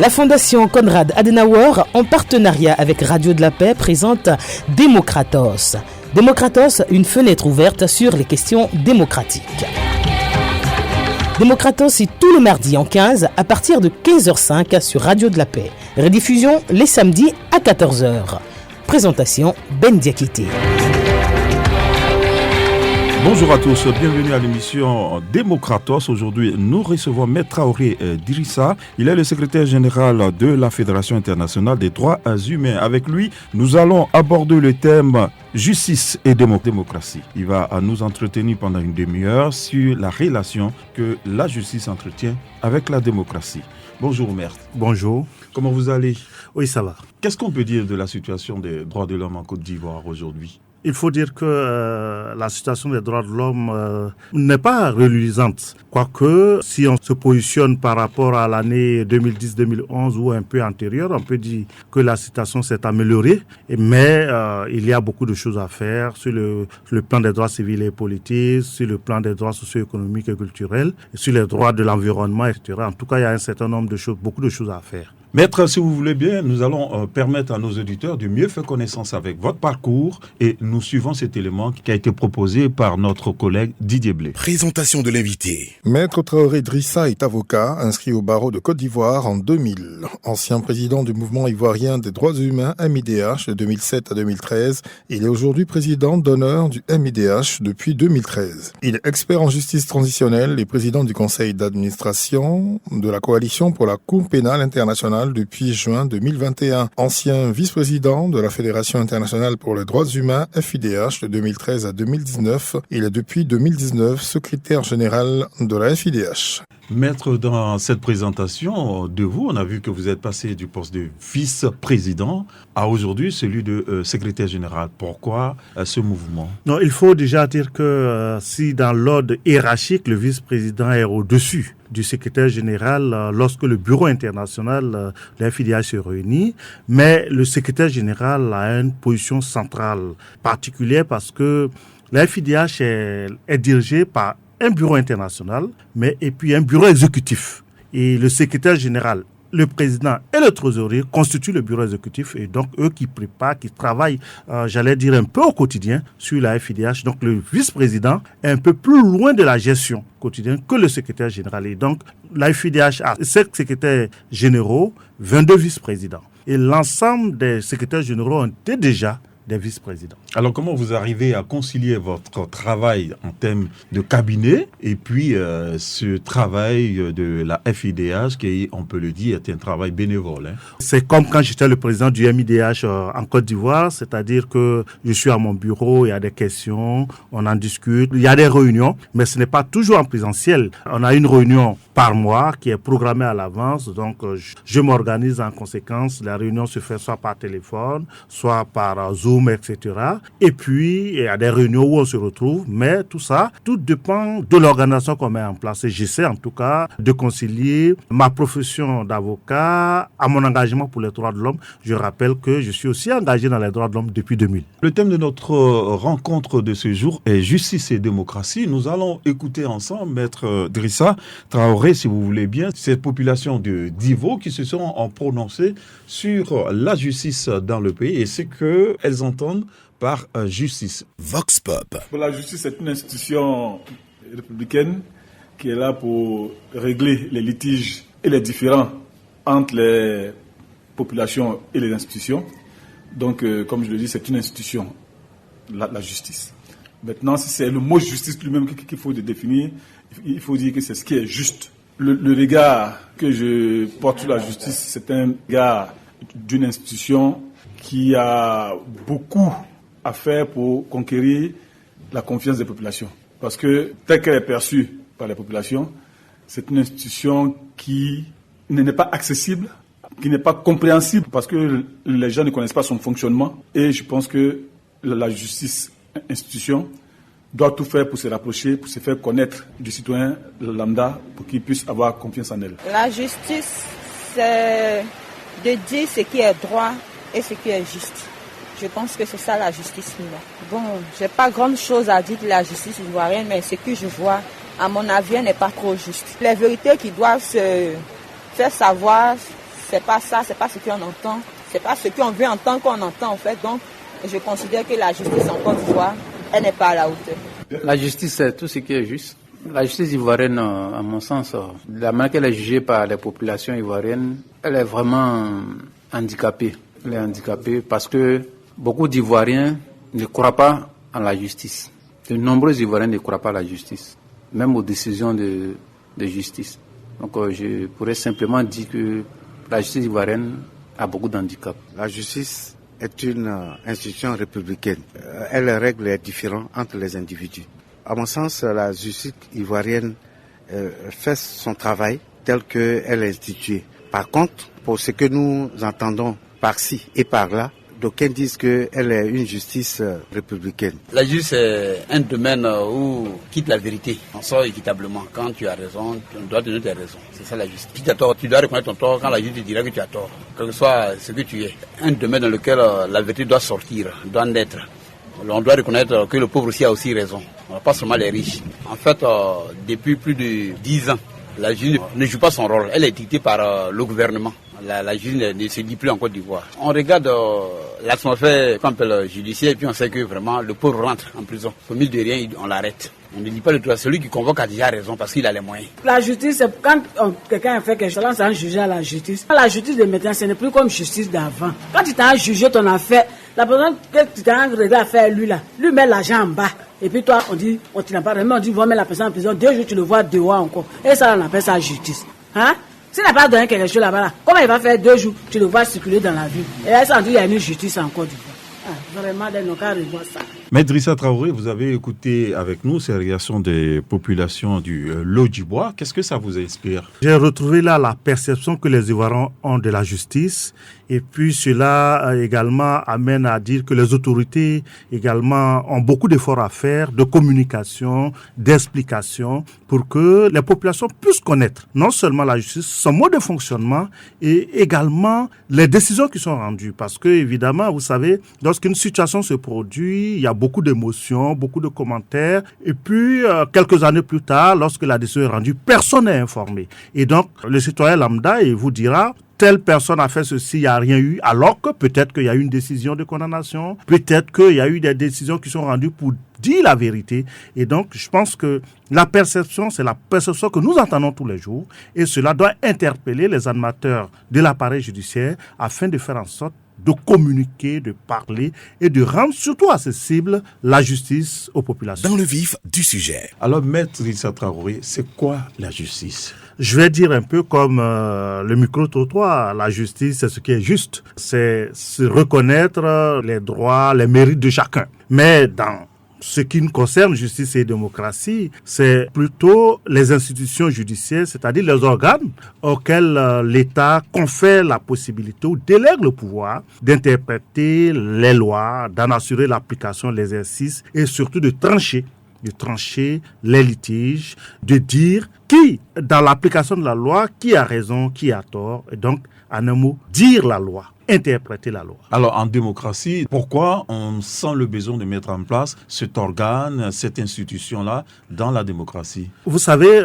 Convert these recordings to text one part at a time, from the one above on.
La Fondation Konrad Adenauer, en partenariat avec Radio de la Paix, présente Démocratos. Démocratos, une fenêtre ouverte sur les questions démocratiques. Démocratos, c'est tous les mardis en 15 à partir de 15h05 sur Radio de la Paix. Rediffusion les samedis à 14h. Présentation Ben Diakité. Bonjour à tous, bienvenue à l'émission Démocratos. Aujourd'hui, nous recevons Maître Traoré Drissa. Il est le secrétaire général de la Fédération internationale des droits humains. Avec lui, nous allons aborder le thème justice et démocratie. Il va nous entretenir pendant une demi-heure sur la relation que la justice entretient avec la démocratie. Bonjour Maître. Bonjour. Comment vous allez? Oui, ça va. Qu'est-ce qu'on peut dire de la situation des droits de l'homme en Côte d'Ivoire aujourd'hui? Il faut dire que la situation des droits de l'homme n'est pas reluisante. Quoique, si on se positionne par rapport à l'année 2010-2011 ou un peu antérieure, on peut dire que la situation s'est améliorée. Mais il y a beaucoup de choses à faire sur le plan des droits civils et politiques, sur le plan des droits socio-économiques et culturels, sur les droits de l'environnement, etc. En tout cas, il y a un certain nombre de choses, beaucoup de choses à faire. Maître, si vous voulez bien, nous allons permettre à nos auditeurs de mieux faire connaissance avec votre parcours et nous suivons cet élément qui a été proposé par notre collègue Didier Blé. Présentation de l'invité. Maître Traoré Drissa est avocat, inscrit au barreau de Côte d'Ivoire en 2000. Ancien président du mouvement ivoirien des droits humains MIDH de 2007 à 2013, il est aujourd'hui président d'honneur du MIDH depuis 2013. Il est expert en justice transitionnelle et président du conseil d'administration de la coalition pour la Cour pénale internationale depuis juin 2021. Ancien vice-président de la Fédération internationale pour les droits humains FIDH de 2013 à 2019. Il est depuis 2019 secrétaire général de la FIDH. Maître, dans cette présentation de vous, on a vu que vous êtes passé du poste de vice-président à aujourd'hui celui de secrétaire général. Pourquoi ce mouvement? Non, il faut déjà dire que si dans l'ordre hiérarchique, le vice-président est au-dessus du secrétaire général lorsque le bureau international de la FIDH se réunit, mais le secrétaire général a une position centrale particulière parce que la FIDH est dirigée par un bureau international, et puis un bureau exécutif. Et le secrétaire général, le président et le trésorier constituent le bureau exécutif et donc eux qui préparent, qui travaillent, j'allais dire un peu au quotidien sur la FIDH. Donc le vice-président est un peu plus loin de la gestion quotidienne que le secrétaire général. Et donc la FIDH a 7 secrétaires généraux, 22 vice-présidents. Et l'ensemble des secrétaires généraux ont été déjà des vice-présidents. Alors comment vous arrivez à concilier votre travail en termes de cabinet et puis ce travail de la FIDH qui, on peut le dire, est un travail bénévole, hein? C'est comme quand j'étais le président du MIDH en Côte d'Ivoire, c'est-à-dire que je suis à mon bureau, il y a des questions, on en discute, il y a des réunions, mais ce n'est pas toujours en présentiel. On a une réunion par mois qui est programmée à l'avance, donc je m'organise en conséquence. La réunion se fait soit par téléphone, soit par Zoom, etc. Et puis, il y a des réunions où on se retrouve, mais tout ça, tout dépend de l'organisation qu'on met en place. Et j'essaie en tout cas de concilier ma profession d'avocat à mon engagement pour les droits de l'homme. Je rappelle que je suis aussi engagé dans les droits de l'homme depuis 2000. Le thème de notre rencontre de ce jour est justice et démocratie. Nous allons écouter ensemble Maître Drissa Traoré, si vous voulez bien, cette population de d'Ivo qui se sont prononcées sur la justice dans le pays et ce qu'elles entendent par justice. Vox Pop. La justice est une institution républicaine qui est là pour régler les litiges et les différends entre les populations et les institutions. Donc, comme je le dis, c'est une institution, la justice. Maintenant, si c'est le mot justice lui-même qu'il faut définir, il faut dire que c'est ce qui est juste. Le regard que je porte sur la justice, c'est un regard d'une institution qui a beaucoup à faire pour conquérir la confiance des populations. Parce que, telle qu'elle est perçue par les populations, c'est une institution qui n'est pas accessible, qui n'est pas compréhensible, parce que les gens ne connaissent pas son fonctionnement. Et je pense que la justice institution doit tout faire pour se rapprocher, pour se faire connaître du citoyen lambda, pour qu'il puisse avoir confiance en elle. La justice, c'est de dire ce qui est droit et ce qui est juste. Je pense que c'est ça la justice. Bon, j'ai pas grande chose à dire de la justice ivoirienne, mais ce que je vois, à mon avis, n'est pas trop juste. Les vérités qui doivent se faire savoir, c'est pas ça, c'est pas ce qu'on entend, c'est pas ce qu'on veut entendre qu'on entend en fait. Donc, je considère que la justice en Côte d'Ivoire, elle n'est pas à la hauteur. La justice, c'est tout ce qui est juste. La justice ivoirienne, à mon sens, la manière qu'elle est jugée par les populations ivoiriennes, elle est vraiment handicapée. Elle est handicapée parce que beaucoup d'Ivoiriens ne croient pas en la justice. De nombreux Ivoiriens ne croient pas à la justice, même aux décisions de justice. Donc je pourrais simplement dire que la justice ivoirienne a beaucoup d'handicap. La justice est une institution républicaine. Elle règle les différends entre les individus. À mon sens, la justice ivoirienne fait son travail tel qu'elle est instituée. Par contre, pour ce que nous entendons par-ci et par-là, d'aucuns disent qu'elle est une justice républicaine. La justice est un domaine où quitte la vérité. On sort équitablement. Quand tu as raison, tu dois donner tes raisons. C'est ça la justice. Si tu as tort, tu dois reconnaître ton tort quand la justice te dira que tu as tort. Quel que soit ce que tu es. Un domaine dans lequel la vérité doit sortir, doit naître. On doit reconnaître que le pauvre aussi a aussi raison. Pas seulement les riches. En fait, depuis plus de 10 ans, la justice ne joue pas son rôle. Elle est dictée par le gouvernement. La justice ne se dit plus en Côte d'Ivoire. On regarde l'atmosphère qu'on appelle judiciaire et puis on sait que vraiment le pauvre rentre en prison. Au milieu de rien, on l'arrête. On ne dit pas le droit. Celui qui convoque a déjà raison parce qu'il a les moyens. La justice, c'est quand quelqu'un a fait quelque chose, on juge à la justice. La justice de maintenant, ce n'est plus comme justice d'avant. Quand tu t'as jugé ton affaire, la personne que tu t'as réglé l'affaire, lui met l'argent en bas. Et puis toi, on dit, on ne pas remis, on dit, on met la personne en prison. 2 jours, tu le vois dehors encore. Et ça, on appelle ça justice. Hein? S'il n'a pas donné quelque chose là-bas, là, comment il va faire 2 jours, tu le vois circuler dans la ville? Et là, ça, on dit, il y a une justice en Côte d'Ivoire. Vraiment, ils n'ont qu'à revoir ça. Maître Issa Traoré, vous avez écouté avec nous ces réactions des populations du Lodjibois. Qu'est-ce que ça vous inspire? J'ai retrouvé là la perception que les Ivoiriens ont de la justice. Et puis cela également amène à dire que les autorités également ont beaucoup d'efforts à faire, de communication, d'explication, pour que les populations puissent connaître non seulement la justice, son mode de fonctionnement et également les décisions qui sont rendues. Parce que évidemment, vous savez, lorsqu'une situation se produit, il y a beaucoup d'émotions, beaucoup de commentaires. Et puis, quelques années plus tard, lorsque la décision est rendue, personne n'est informé. Et donc, le citoyen lambda, il vous dira, telle personne a fait ceci, il n'y a rien eu, alors que peut-être qu'il y a eu une décision de condamnation, peut-être qu'il y a eu des décisions qui sont rendues pour dire la vérité. Et donc, je pense que la perception, c'est la perception que nous entendons tous les jours, et cela doit interpeller les animateurs de l'appareil judiciaire afin de faire en sorte de communiquer, de parler et de rendre surtout accessible la justice aux populations. Dans le vif du sujet. Alors, Maître Issa Traoré, c'est quoi la justice? Je vais dire un peu comme le micro-trottoir. La justice, c'est ce qui est juste. C'est se reconnaître les droits, les mérites de chacun. Mais dans ce qui nous concerne, justice et démocratie, c'est plutôt les institutions judiciaires, c'est-à-dire les organes auxquels l'État confère la possibilité ou délègue le pouvoir d'interpréter les lois, d'en assurer l'application, l'exercice et surtout de trancher les litiges, de dire qui, dans l'application de la loi, qui a raison, qui a tort, et donc, en un mot, dire la loi, interpréter la loi. Alors, en démocratie, pourquoi on sent le besoin de mettre en place cet organe, cette institution-là, dans la démocratie? Vous savez,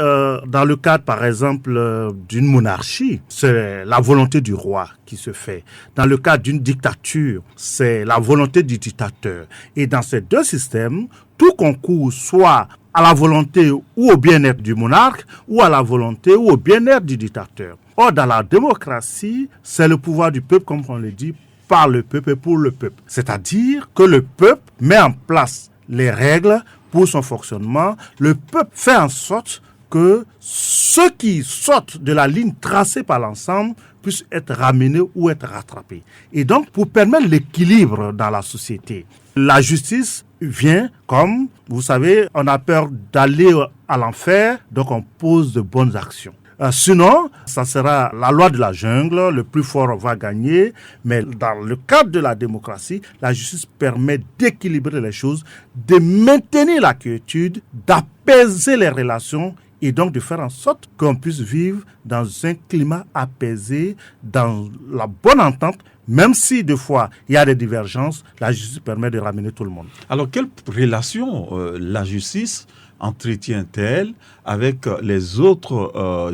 dans le cadre, par exemple, d'une monarchie, c'est la volonté du roi qui se fait. Dans le cadre d'une dictature, c'est la volonté du dictateur. Et dans ces deux systèmes, tout concourt soit à la volonté ou au bien-être du monarque, ou à la volonté ou au bien-être du dictateur. Or, dans la démocratie, c'est le pouvoir du peuple, comme on le dit, par le peuple et pour le peuple. C'est-à-dire que le peuple met en place les règles pour son fonctionnement. Le peuple fait en sorte que ceux qui sortent de la ligne tracée par l'ensemble puissent être ramenés ou être rattrapés. Et donc, pour permettre l'équilibre dans la société, la justice vient comme, vous savez, on a peur d'aller à l'enfer, donc on pose de bonnes actions. Sinon, ça sera la loi de la jungle, le plus fort va gagner, mais dans le cadre de la démocratie, la justice permet d'équilibrer les choses, de maintenir la quiétude, d'apaiser les relations et donc de faire en sorte qu'on puisse vivre dans un climat apaisé, dans la bonne entente, même si des fois il y a des divergences, la justice permet de ramener tout le monde. Alors, quelle relation la justice entretient-elle avec les autres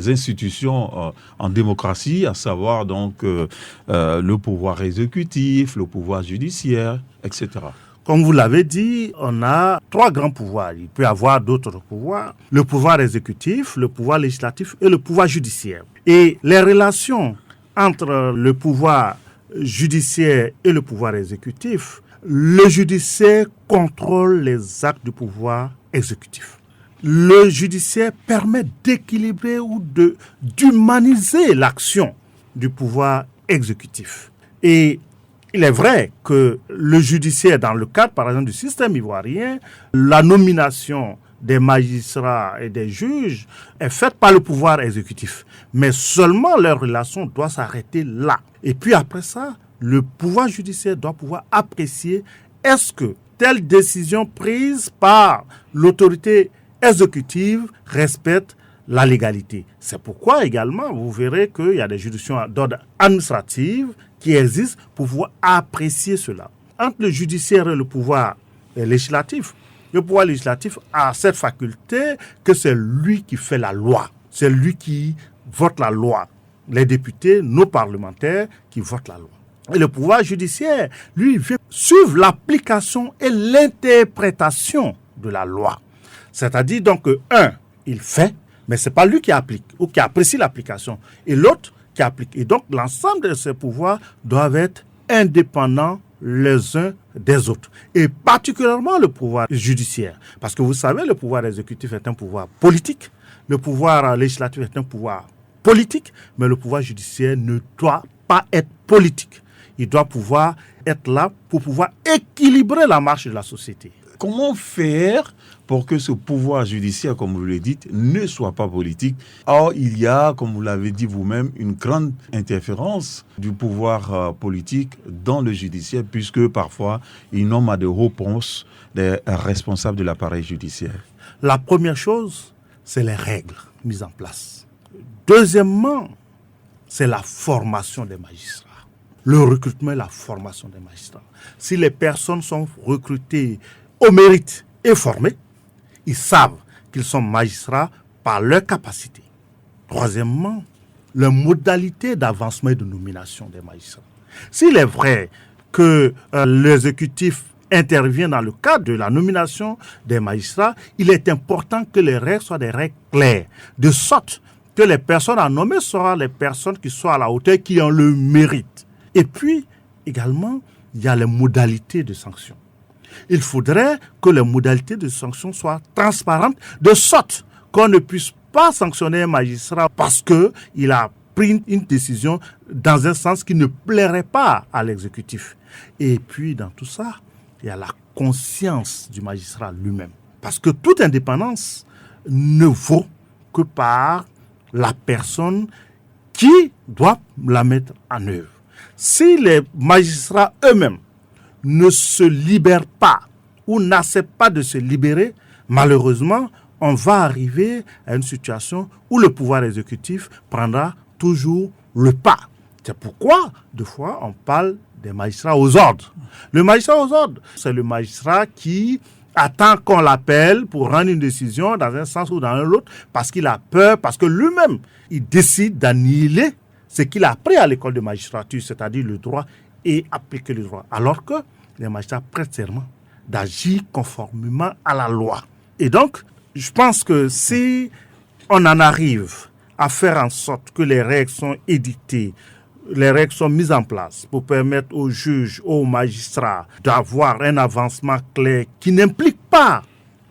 institutions en démocratie, à savoir donc le pouvoir exécutif, le pouvoir judiciaire, etc. Comme vous l'avez dit, on a 3 grands pouvoirs. Il peut y avoir d'autres pouvoirs. Le pouvoir exécutif, le pouvoir législatif et le pouvoir judiciaire. Et les relations entre le pouvoir judiciaire et le pouvoir exécutif, le judiciaire contrôle les actes du pouvoir exécutif. Le judiciaire permet d'équilibrer ou d'humaniser l'action du pouvoir exécutif. Et il est vrai que le judiciaire, dans le cadre, par exemple, du système ivoirien, la nomination des magistrats et des juges est faite par le pouvoir exécutif. Mais seulement leur relation doit s'arrêter là. Et puis après ça, le pouvoir judiciaire doit pouvoir apprécier est-ce que telle décision prise par l'autorité exécutive respecte la légalité. C'est pourquoi également, vous verrez qu'il y a des juridictions d'ordre administratif qui existent pour pouvoir apprécier cela. Entre le judiciaire et le pouvoir législatif, le pouvoir législatif a cette faculté que c'est lui qui fait la loi. C'est lui qui vote la loi. Les députés, nos parlementaires qui votent la loi. Et le pouvoir judiciaire, lui, vient suivre l'application et l'interprétation de la loi. C'est-à-dire donc que, il fait, mais ce n'est pas lui qui applique ou qui apprécie l'application. Et l'autre qui applique. Et donc, l'ensemble de ces pouvoirs doivent être indépendants les uns des autres. Et particulièrement le pouvoir judiciaire. Parce que vous savez, le pouvoir exécutif est un pouvoir politique. Le pouvoir législatif est un pouvoir politique. Mais le pouvoir judiciaire ne doit pas être politique. Il doit pouvoir être là pour pouvoir équilibrer la marche de la société. Comment faire pour que ce pouvoir judiciaire, comme vous le dites, ne soit pas politique? Or, il y a, comme vous l'avez dit vous-même, une grande interférence du pouvoir politique dans le judiciaire, puisque parfois, il nomme à des réponses des responsables de l'appareil judiciaire. La première chose, c'est les règles mises en place. Deuxièmement, c'est la formation des magistrats. Le recrutement et la formation des magistrats. Si les personnes sont recrutées au mérite et formés, ils savent qu'ils sont magistrats par leur capacité. Troisièmement, les modalités d'avancement et de nomination des magistrats. S'il est vrai que l'exécutif intervient dans le cadre de la nomination des magistrats, il est important que les règles soient des règles claires, de sorte que les personnes à nommer seront les personnes qui soient à la hauteur, qui ont le mérite. Et puis, également, il y a les modalités de sanction. Il faudrait que les modalités de sanction soient transparentes, de sorte qu'on ne puisse pas sanctionner un magistrat parce qu'il a pris une décision dans un sens qui ne plairait pas à l'exécutif. Et puis, dans tout ça, il y a la conscience du magistrat lui-même. Parce que toute indépendance ne vaut que par la personne qui doit la mettre en œuvre. Si les magistrats eux-mêmes ne se libèrent pas ou n'acceptent pas de se libérer, malheureusement, on va arriver à une situation où le pouvoir exécutif prendra toujours le pas. C'est pourquoi, des fois, on parle des magistrats aux ordres. Le magistrat aux ordres, c'est le magistrat qui attend qu'on l'appelle pour rendre une décision dans un sens ou dans l'autre, parce qu'il a peur, parce que lui-même, il décide d'annihiler ce qu'il a appris à l'école de magistrature, c'est-à-dire le droit et appliquer le droit. Alors que les magistrats prêtent serment d'agir conformément à la loi. Et donc, je pense que si on en arrive à faire en sorte que les règles sont édictées, les règles sont mises en place pour permettre aux juges, aux magistrats d'avoir un avancement clair qui n'implique pas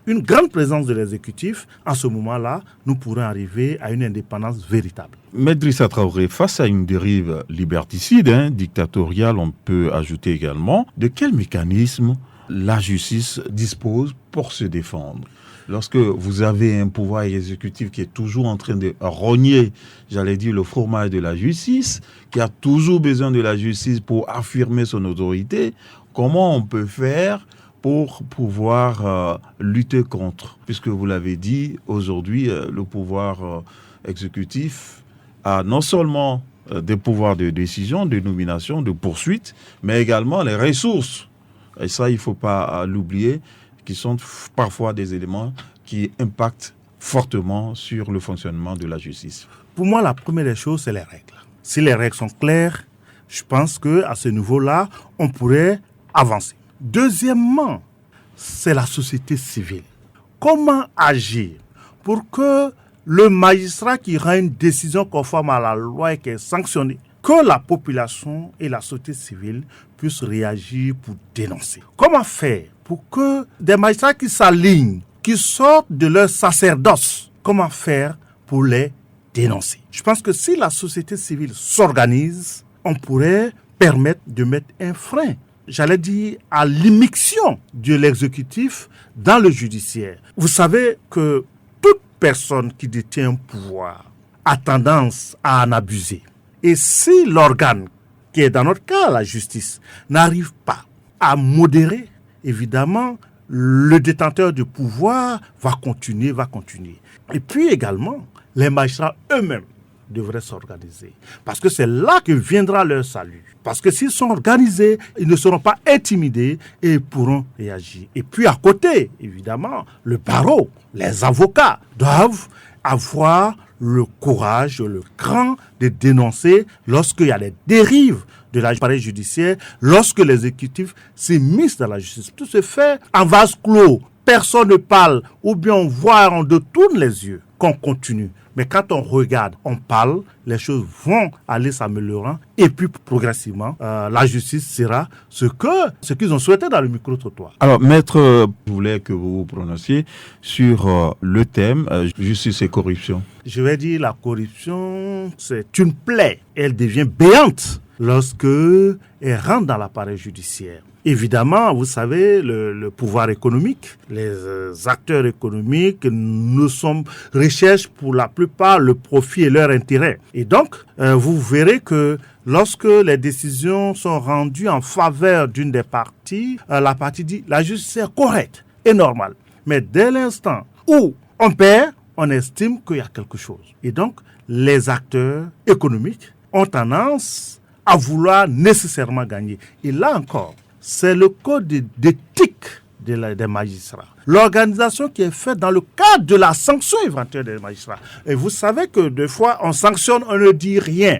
une grande présence de l'exécutif, en ce moment-là, nous pourrons arriver à une indépendance véritable. Maître Drissa Traoré, face à une dérive liberticide, dictatoriale, on peut ajouter également, de quel mécanisme la justice dispose pour se défendre? Lorsque vous avez un pouvoir exécutif qui est toujours en train de rogner, j'allais dire, le fromage de la justice, qui a toujours besoin de la justice pour affirmer son autorité, comment on peut faire pour pouvoir lutter contre? Puisque vous l'avez dit, aujourd'hui, le pouvoir exécutif a non seulement des pouvoirs de décision, de nomination, de poursuite, mais également les ressources. Et ça, il ne faut pas l'oublier, qui sont parfois des éléments qui impactent fortement sur le fonctionnement de la justice? Pour moi, la première des choses, c'est les règles. Si les règles sont claires, je pense qu'à ce niveau-là, on pourrait avancer. Deuxièmement, c'est la société civile. Comment agir pour que le magistrat qui rend une décision conforme à la loi et qui est sanctionnée, que la population et la société civile puissent réagir pour dénoncer? Comment faire pour que des magistrats qui s'alignent, qui sortent de leur sacerdoce, comment faire pour les dénoncer? Je pense que si la société civile s'organise, on pourrait permettre de mettre un frein, j'allais dire, à l'immixtion de l'exécutif dans le judiciaire. Vous savez que toute personne qui détient un pouvoir a tendance à en abuser. Et si l'organe, qui est dans notre cas la justice, n'arrive pas à modérer, évidemment, le détenteur du pouvoir va continuer. Et puis également, les magistrats eux-mêmes devraient s'organiser. Parce que c'est là que viendra leur salut. Parce que s'ils sont organisés, ils ne seront pas intimidés et pourront réagir. Et puis à côté, évidemment, le barreau, les avocats doivent avoir le courage, le cran de dénoncer lorsqu'il y a des dérives de l'appareil judiciaire, lorsque les exécutifs s'immiscent dans la justice. Tout se fait en vase clos, personne ne parle, ou bien on voit, on détourne les yeux, qu'on continue. Mais quand on regarde, on parle, les choses vont aller s'améliorant et puis progressivement, la justice sera ce qu'ils ont souhaité dans le micro-trottoir. Alors, maître, je voulais que vous vous prononciez sur le thème justice et corruption. Je vais dire, la corruption, c'est une plaie. Elle devient béante lorsque elle rentre dans l'appareil judiciaire. Évidemment, vous savez, le pouvoir économique, les acteurs économiques recherchent pour la plupart le profit et leur intérêt. Et donc, vous verrez que lorsque les décisions sont rendues en faveur d'une des parties, la partie dit la justice est correcte et normale. Mais dès l'instant où on perd, on estime qu'il y a quelque chose. Et donc, les acteurs économiques ont tendance à vouloir nécessairement gagner. Et là encore, c'est le code d'éthique des magistrats. L'organisation qui est faite dans le cadre de la sanction éventuelle des magistrats. Et vous savez que des fois, on sanctionne, on ne dit rien.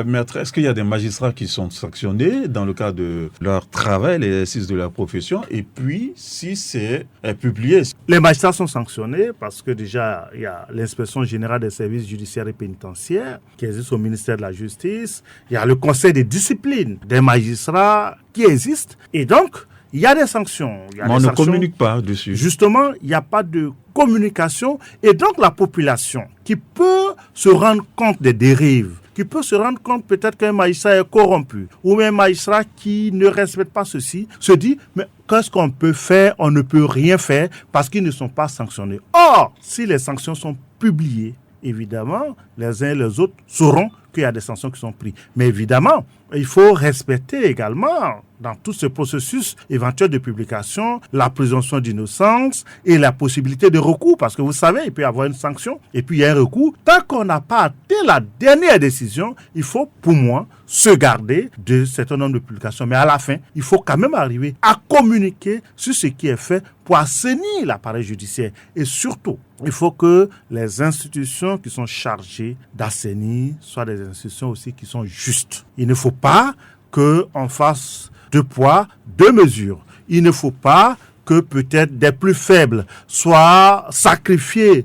Maître, est-ce qu'il y a des magistrats qui sont sanctionnés dans le cadre de leur travail, l'exercice de leur profession, et puis si c'est publié? Les magistrats sont sanctionnés parce que déjà, il y a l'inspection générale des services judiciaires et pénitentiaires qui existe au ministère de la Justice. Il y a le conseil de discipline des magistrats qui existe. Et donc, il y a des sanctions. On ne communique pas dessus. Justement, il n'y a pas de communication. Et donc, la population qui peut se rendre compte des dérives, qui peut se rendre compte peut-être qu'un magistrat est corrompu, ou un magistrat qui ne respecte pas ceci, se dit, mais qu'est-ce qu'on peut faire? On ne peut rien faire parce qu'ils ne sont pas sanctionnés. Or, si les sanctions sont publiées, évidemment, les uns et les autres sauront qu'il y a des sanctions qui sont prises. Mais évidemment, il faut respecter également, dans tout ce processus éventuel de publication, la présomption d'innocence et la possibilité de recours. Parce que vous savez, il peut y avoir une sanction et puis il y a un recours. Tant qu'on n'a pas atteint la dernière décision, il faut, pour moi, se garder de certain nombre de publications. Mais à la fin, il faut quand même arriver à communiquer sur ce qui est fait pour assainir l'appareil judiciaire. Et surtout, il faut que les institutions qui sont chargées d'assainir soient des institutions aussi qui sont justes. Il ne faut pas qu'on fasse deux poids, deux mesures. Il ne faut pas que peut-être des plus faibles soient sacrifiés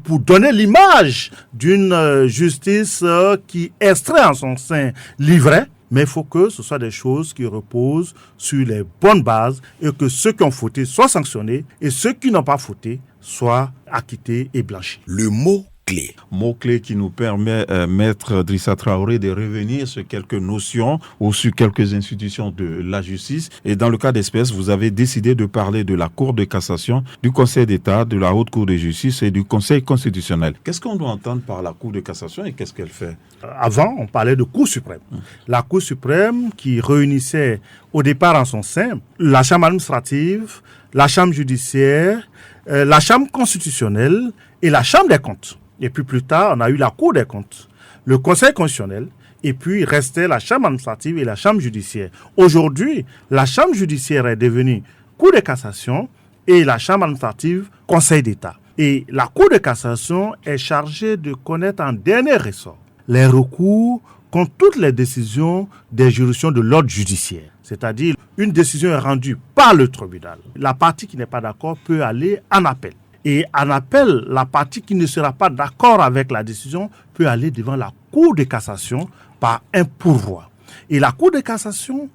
pour donner l'image d'une justice qui extrait en son sein l'ivraie. Mais il faut que ce soit des choses qui reposent sur les bonnes bases et que ceux qui ont fauté soient sanctionnés et ceux qui n'ont pas fauté soient acquittés et blanchis. Le mot-clé. Mot-clé qui nous permet, Maître Drissa Traoré, de revenir sur quelques notions ou sur quelques institutions de la justice. Et dans le cas d'espèce, vous avez décidé de parler de la Cour de cassation, du Conseil d'État, de la Haute Cour de justice et du Conseil constitutionnel. Qu'est-ce qu'on doit entendre par la Cour de cassation et qu'est-ce qu'elle fait? Avant, on parlait de Cour suprême. La Cour suprême qui réunissait au départ en son sein la Chambre administrative, la Chambre judiciaire, la Chambre constitutionnelle et la Chambre des comptes. Et puis plus tard, on a eu la Cour des comptes, le Conseil constitutionnel, et puis il restait la Chambre administrative et la Chambre judiciaire. Aujourd'hui, la Chambre judiciaire est devenue Cour de cassation et la chambre administrative, Conseil d'État. Et la Cour de cassation est chargée de connaître en dernier ressort les recours contre toutes les décisions des juridictions de l'ordre judiciaire. C'est-à-dire, une décision est rendue par le tribunal. La partie qui n'est pas d'accord peut aller en appel. Et en appel, la partie qui ne sera pas d'accord avec la décision peut aller devant la Cour de cassation par un pourvoi. Et la Cour de cassation,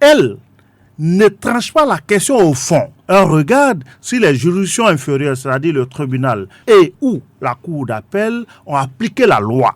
elle, ne tranche pas la question au fond. Elle regarde si les juridictions inférieures, c'est-à-dire le tribunal et ou la Cour d'appel, ont appliqué la loi.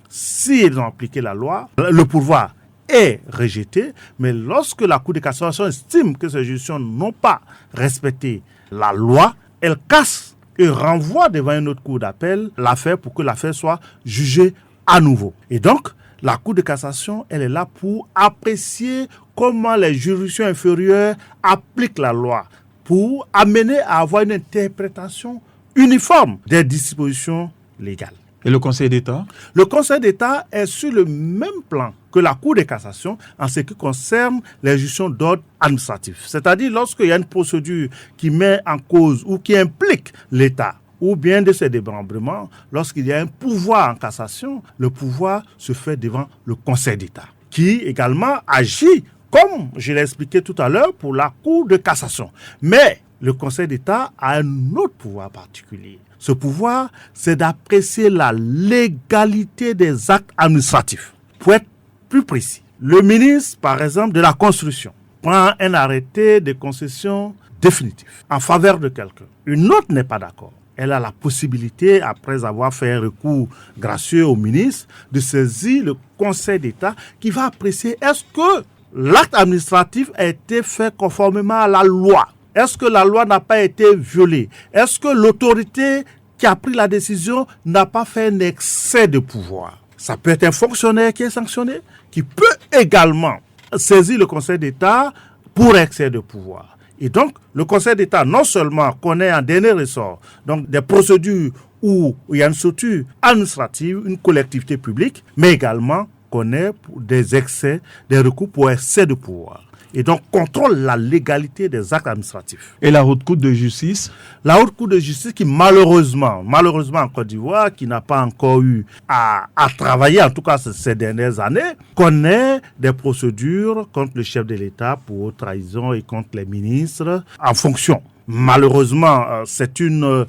S'ils ont appliqué la loi, le pourvoi est rejeté, mais lorsque la Cour de cassation estime que ces juridictions n'ont pas respecté la loi, elle casse et renvoie devant une autre cour d'appel l'affaire pour que l'affaire soit jugée à nouveau. Et donc, la Cour de cassation, elle est là pour apprécier comment les juridictions inférieures appliquent la loi, pour amener à avoir une interprétation uniforme des dispositions légales. Et le Conseil d'État? Le Conseil d'État est sur le même plan que la Cour de cassation en ce qui concerne les juridictions d'ordre administratif. C'est-à-dire lorsqu'il y a une procédure qui met en cause ou qui implique l'État ou bien de ses démembrements, lorsqu'il y a un pouvoir en cassation, le pouvoir se fait devant le Conseil d'État, qui également agit, comme je l'ai expliqué tout à l'heure, pour la Cour de cassation. Mais le Conseil d'État a un autre pouvoir particulier. Ce pouvoir, c'est d'apprécier la légalité des actes administratifs. Pour être plus précis, le ministre, par exemple, de la Construction, prend un arrêté de concession définitif en faveur de quelqu'un. Une autre n'est pas d'accord. Elle a la possibilité, après avoir fait un recours gracieux au ministre, de saisir le Conseil d'État qui va apprécier est-ce que l'acte administratif a été fait conformément à la loi. Est-ce que la loi n'a pas été violée? Est-ce que l'autorité qui a pris la décision n'a pas fait un excès de pouvoir? Ça peut être un fonctionnaire qui est sanctionné, qui peut également saisir le Conseil d'État pour excès de pouvoir. Et donc, le Conseil d'État non seulement connaît en dernier ressort donc des procédures où il y a une structure administrative, une collectivité publique, mais également connaît des excès, des recours pour excès de pouvoir. Et donc contrôle la légalité des actes administratifs. Et la Haute Cour de justice? La Haute Cour de justice qui malheureusement en Côte d'Ivoire, qui n'a pas encore eu à travailler, en tout cas ces dernières années, connaît des procédures contre le chef de l'État pour haute trahison et contre les ministres en fonction. Malheureusement, c'est une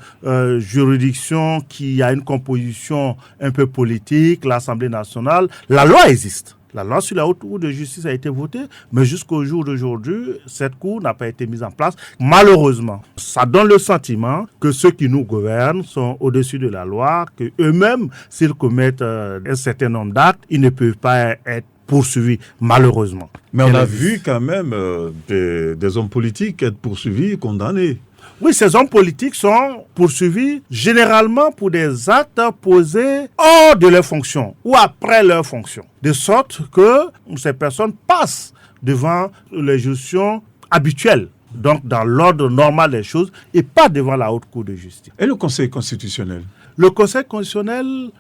juridiction qui a une composition un peu politique, l'Assemblée nationale. La loi existe. La loi sur la Haute Cour de justice a été votée, mais jusqu'au jour d'aujourd'hui, cette cour n'a pas été mise en place. Malheureusement, ça donne le sentiment que ceux qui nous gouvernent sont au-dessus de la loi, que eux-mêmes, s'ils commettent un certain nombre d'actes, ils ne peuvent pas être poursuivis, malheureusement. Mais on a vu quand même des hommes politiques être poursuivis, condamnés. Oui, ces hommes politiques sont poursuivis généralement pour des actes posés hors de leur fonction ou après leur fonction. De sorte que ces personnes passent devant les juridictions habituelles, donc dans l'ordre normal des choses, et pas devant la Haute Cour de justice. Et le Conseil constitutionnel? Le Conseil constitutionnel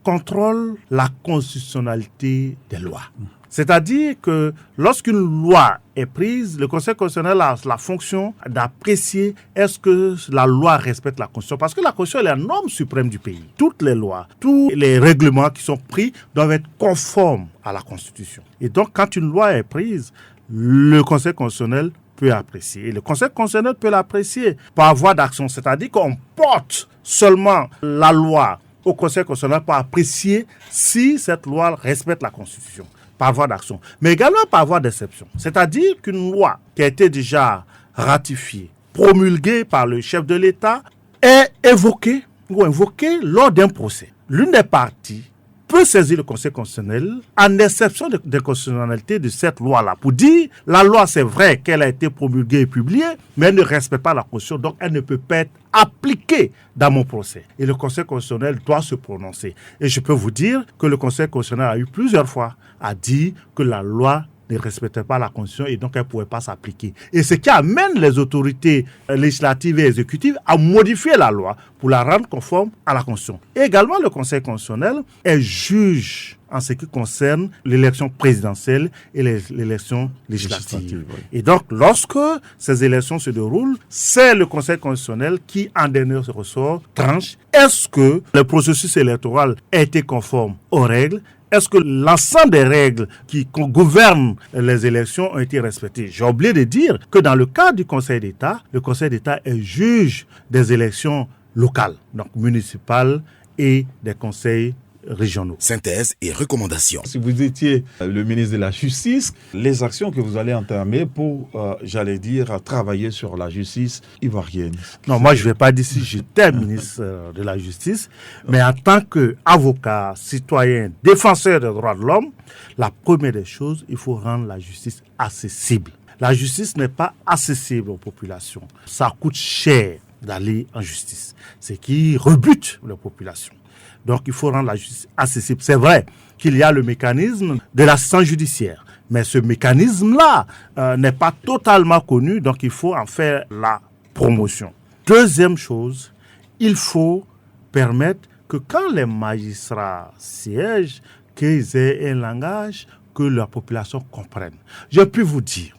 contrôle la constitutionnalité des lois. C'est-à-dire que lorsqu'une loi est prise, le Conseil constitutionnel a la fonction d'apprécier est-ce que la loi respecte la Constitution. Parce que la Constitution est la norme suprême du pays. Toutes les lois, tous les règlements qui sont pris doivent être conformes à la Constitution. Et donc, quand une loi est prise, le Conseil constitutionnel peut apprécier. Et le Conseil constitutionnel peut l'apprécier par voie d'action. C'est-à-dire qu'on porte seulement la loi au Conseil constitutionnel pour apprécier si cette loi respecte la Constitution. Par voie d'action, mais également par voie d'exception. C'est-à-dire qu'une loi qui a été déjà ratifiée, promulguée par le chef de l'État, est évoquée ou invoquée lors d'un procès. L'une des parties peut saisir le Conseil constitutionnel en exception de constitutionnalité de cette loi-là pour dire la loi, c'est vrai qu'elle a été promulguée et publiée, mais elle ne respecte pas la Constitution, donc elle ne peut pas être appliquée dans mon procès. Et le Conseil constitutionnel doit se prononcer. Et je peux vous dire que le Conseil constitutionnel a eu plusieurs fois à dire que la loi ne respectait pas la Constitution et donc elle ne pouvait pas s'appliquer. Et ce qui amène les autorités législatives et exécutives à modifier la loi pour la rendre conforme à la Constitution. Et également, le Conseil constitutionnel est juge en ce qui concerne l'élection présidentielle et l'élection législative. Oui. Et donc, lorsque ces élections se déroulent, c'est le Conseil constitutionnel qui, en dernier ressort, tranche. Est-ce que le processus électoral a été conforme aux règles? Est-ce que l'ensemble des règles qui gouvernent les élections ont été respectées? J'ai oublié de dire que dans le cadre du Conseil d'État, le Conseil d'État est juge des élections locales, donc municipales et des conseils régionaux. Synthèse et recommandations. Si vous étiez le ministre de la Justice, les actions que vous allez entamer pour, travailler sur la justice ivoirienne. Non, moi je ne vais pas dire si j'étais ministre de la Justice, mais en tant qu'avocat, citoyen, défenseur des droits de l'homme, la première des choses, il faut rendre la justice accessible. La justice n'est pas accessible aux populations. Ça coûte cher d'aller en justice, ce qui rebute les populations. Donc, il faut rendre la justice accessible. C'est vrai qu'il y a le mécanisme de l'assistance judiciaire, mais ce mécanisme-là n'est pas totalement connu, donc il faut en faire la promotion. Deuxième chose, il faut permettre que quand les magistrats siègent, qu'ils aient un langage que la population comprenne. Je peux vous dire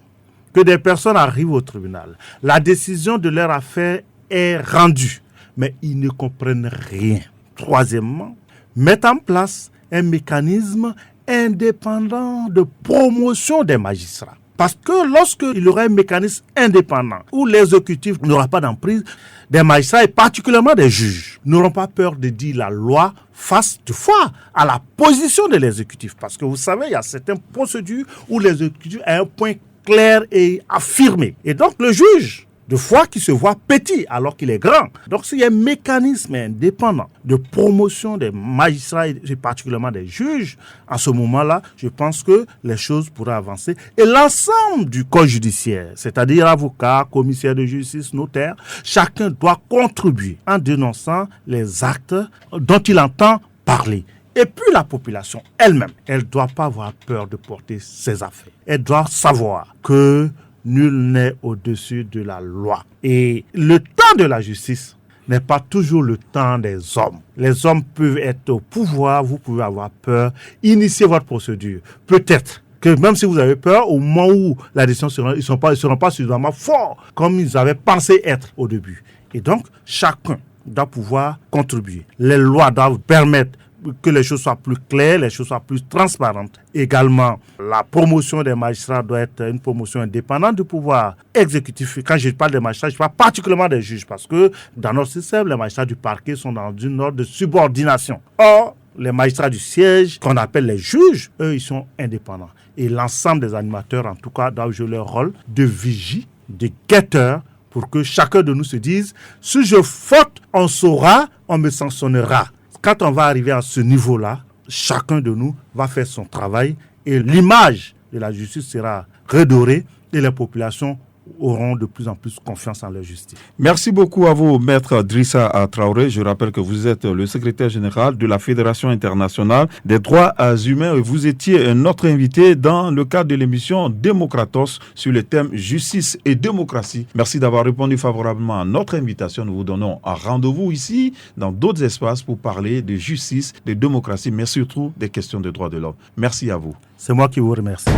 que des personnes arrivent au tribunal, la décision de leur affaire est rendue, mais ils ne comprennent rien. Troisièmement, mettre en place un mécanisme indépendant de promotion des magistrats. Parce que lorsqu'il y aura un mécanisme indépendant où l'exécutif n'aura pas d'emprise, des magistrats et particulièrement des juges n'auront pas peur de dire la loi face toutefois à la position de l'exécutif. Parce que vous savez, il y a certaines procédures où l'exécutif a un point clair et affirmé. Et donc le juge, de fois qui se voit petit alors qu'il est grand. Donc s'il y a un mécanisme indépendant de promotion des magistrats et particulièrement des juges, à ce moment-là, je pense que les choses pourraient avancer. Et l'ensemble du corps judiciaire, c'est-à-dire avocats, commissaires de justice, notaires, chacun doit contribuer en dénonçant les actes dont il entend parler. Et puis la population elle-même, elle ne doit pas avoir peur de porter ses affaires. Elle doit savoir que nul n'est au-dessus de la loi. Et le temps de la justice n'est pas toujours le temps des hommes. Les hommes peuvent être au pouvoir, vous pouvez avoir peur, initier votre procédure. Peut-être que même si vous avez peur, au moment où la décision sera, ils ne seront pas suffisamment forts comme ils avaient pensé être au début. Et donc, chacun doit pouvoir contribuer. Les lois doivent permettre que les choses soient plus claires, les choses soient plus transparentes. Également, la promotion des magistrats doit être une promotion indépendante du pouvoir exécutif. Quand je parle des magistrats, je parle particulièrement des juges, parce que dans notre système, les magistrats du parquet sont dans une ordre de subordination. Or, les magistrats du siège, qu'on appelle les juges, eux, ils sont indépendants. Et l'ensemble des animateurs, en tout cas, doivent jouer leur rôle de vigie, de guetteur, pour que chacun de nous se dise, si je faute, on saura, on me sanctionnera. Quand on va arriver à ce niveau-là, chacun de nous va faire son travail et l'image de la justice sera redorée et les populations auront de plus en plus confiance en leur justice. Merci beaucoup à vous, Maître Drissa Traoré. Je rappelle que vous êtes le secrétaire général de la Fédération internationale des droits humains et vous étiez notre invité dans le cadre de l'émission Démocratos sur le thème justice et démocratie. Merci d'avoir répondu favorablement à notre invitation. Nous vous donnons un rendez-vous ici, dans d'autres espaces, pour parler de justice, de démocratie, mais surtout des questions de droits de l'homme. Merci à vous. C'est moi qui vous remercie.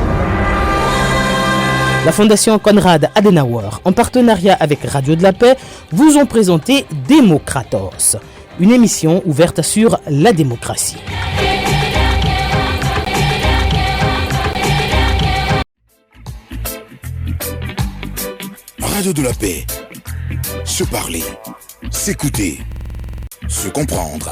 La Fondation Konrad Adenauer, en partenariat avec Radio de la Paix, vous ont présenté Démocratos, une émission ouverte sur la démocratie. Radio de la Paix. Se parler, s'écouter, se comprendre.